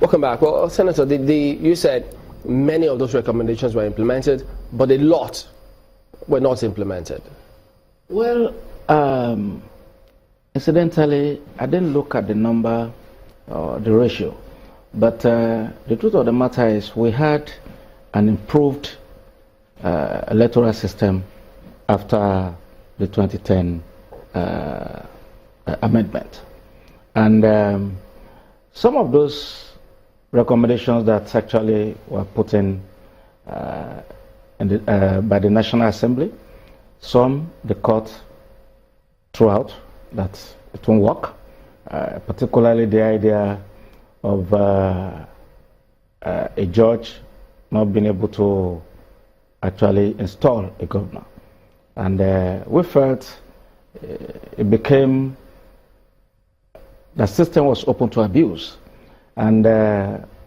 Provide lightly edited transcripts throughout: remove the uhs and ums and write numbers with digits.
Welcome back. Well, Senator, you said many of those recommendations were implemented, but a lot were not implemented. Well, incidentally, I didn't look at the number or the ratio, but the truth of the matter is we had an improved electoral system after the 2010 amendment. And some of those recommendations that actually were put in, by the National Assembly, some the court threw out that it won't work, particularly the idea of a judge not being able to actually install a governor. And we felt it became, the system was open to abuse. And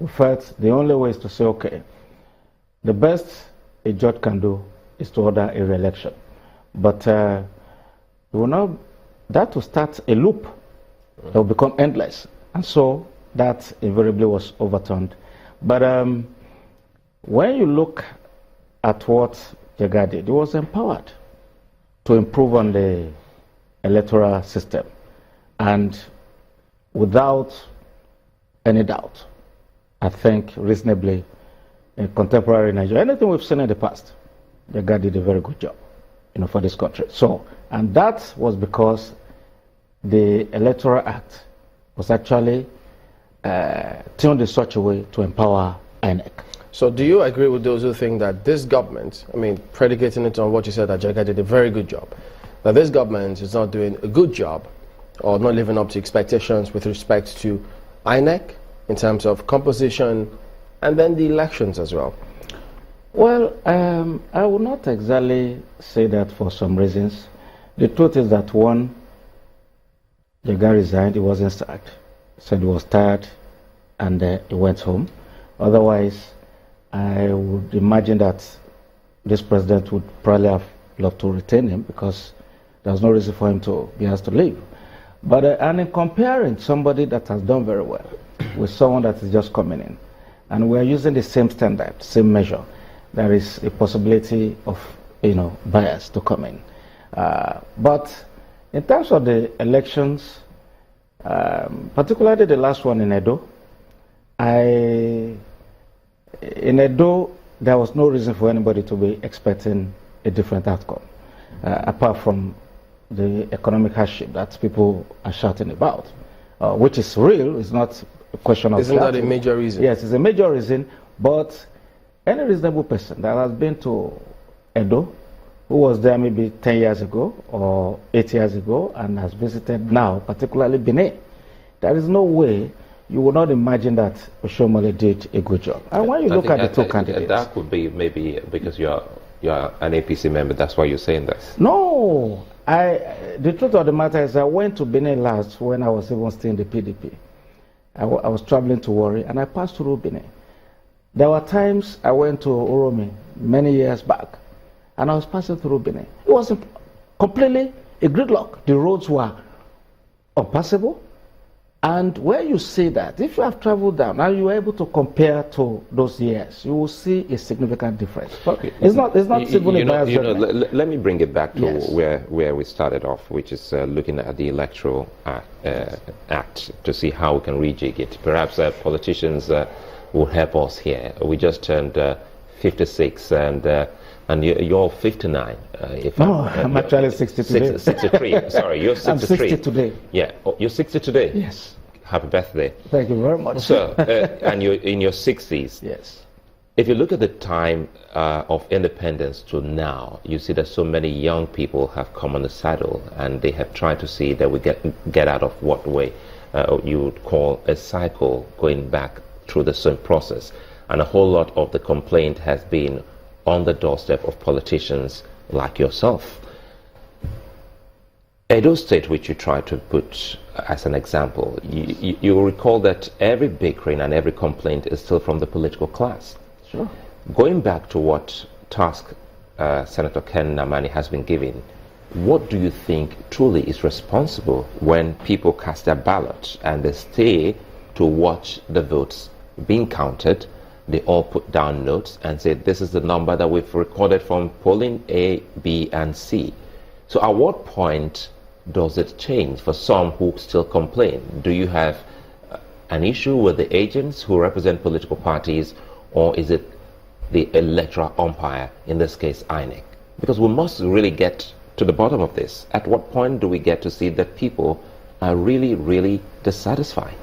we felt the only way is to say, okay, the best a judge can do is to order a re-election. But that will start a loop that will become endless. And so that invariably was overturned. But when you look at what Jega did, he was empowered to improve on the electoral system. And without any doubt, I think reasonably in contemporary Nigeria, anything we've seen in the past, Jega did a very good job, for this country. So, and that was because the Electoral Act was actually tuned in such a way to empower INEC. So do you agree with those who think that this government, predicating it on what you said, that Jega did a very good job, that this government is not doing a good job or not living up to expectations with respect to INEC in terms of composition and then the elections as well? Well, I would not exactly say that for some reasons. The truth is that one, Jega resigned, he wasn't sacked. Said he was tired and he went home. Otherwise, I would imagine that this president would probably have loved to retain him because there's no reason for him to be asked to leave. But and in comparing somebody that has done very well with someone that is just coming in, and we're using the same standard, same measure, there is a possibility of bias to come in. But in terms of the elections, particularly the last one in Edo, in Edo, there was no reason for anybody to be expecting a different outcome, apart from the economic hardship that people are shouting about, which is real. It's not a question of Isn't that a major reason? Yes, it's a major reason, but any reasonable person that has been to Edo, who was there maybe 10 years ago or 8 years ago and has visited now, particularly Benin, there is no way you would not imagine that Oshomole did a good job. And when you look at the two candidates... That could be maybe because you're an APC member, that's why you're saying this. No, the truth of the matter is I went to Benin last when I was even still in the PDP. I was traveling to Warri and I passed through Benin. There were times I went to Uromi many years back and I was passing through Benin. It was completely a gridlock. The roads were unpassable. And where you see that, if you have traveled down and you are able to compare to those years, you will see a significant difference. Okay. It's not simply let me bring it back to yes. where we started off, which is looking at the Electoral Act to see how we can rejig it. Perhaps politicians will help us here. We just turned 56 and you're 59. I'm actually 60 today. 63. Sorry, you're 63. I'm 60 today. Yeah, you're 60 today? Yes. Happy birthday. Thank you very much. So, and you're in your 60s. Yes. If you look at the time of independence to now, you see that so many young people have come on the saddle and they have tried to see that we get out of what way you would call a cycle going back through the same process. And a whole lot of the complaint has been on the doorstep of politicians like yourself. Edo State, which you try to put as an example, you will recall that every bickering and every complaint is still from the political class. Sure. Going back to what task Senator Ken Namani has been given, what do you think truly is responsible when people cast their ballot and they stay to watch the votes being counted, they all put down notes and say, this is the number that we've recorded from polling A, B, and C. So at what point does it change for some who still complain? Do you have an issue with the agents who represent political parties, or is it the electoral umpire, in this case INEC? Because we must really get to the bottom of this. At what point do we get to see that people are really, really dissatisfied?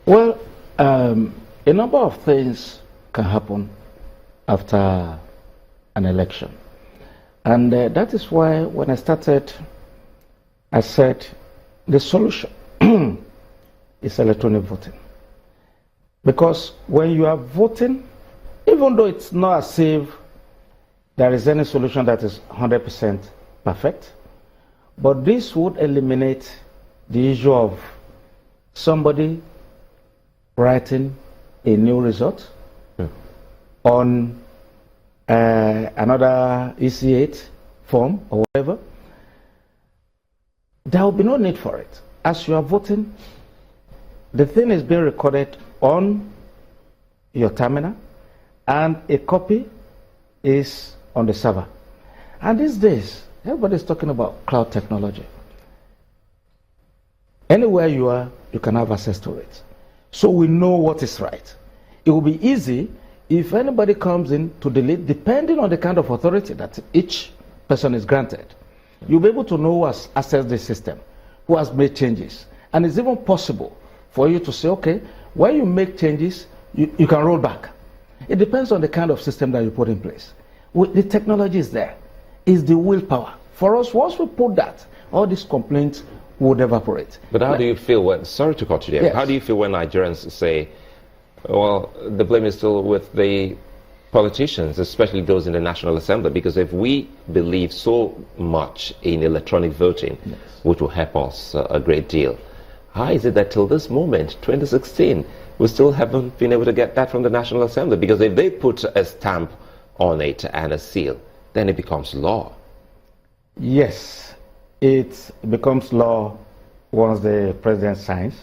Well, a number of things can happen after an election. And that is why when I started, I said the solution is electronic voting. Because when you are voting, even though it's not as if there is any solution that is 100% perfect, but this would eliminate the issue of somebody writing a new result on another EC8 form or whatever. There will be no need for it. As you are voting, the thing is being recorded on your terminal, and a copy is on the server. And these days, everybody's talking about cloud technology. Anywhere you are, you can have access to it. So we know what is right. It will be easy if anybody comes in to delete, depending on the kind of authority that each person is granted. You'll be able to know who has accessed the system, who has made changes. And it's even possible for you to say, okay, when you make changes, you can roll back. It depends on the kind of system that you put in place. The technology is there. It's the willpower. For us, once we put that, all these complaints would evaporate. But how do you feel when, sorry to cut you there, yes. How do you feel when Nigerians say, well, the blame is still with the politicians, especially those in the National Assembly? Because if we believe so much in electronic voting, yes, which will help us a great deal, how is it that till this moment, 2016, we still haven't been able to get that from the National Assembly? Because if they put a stamp on it and a seal, then it becomes law. Yes, it becomes law once the president signs.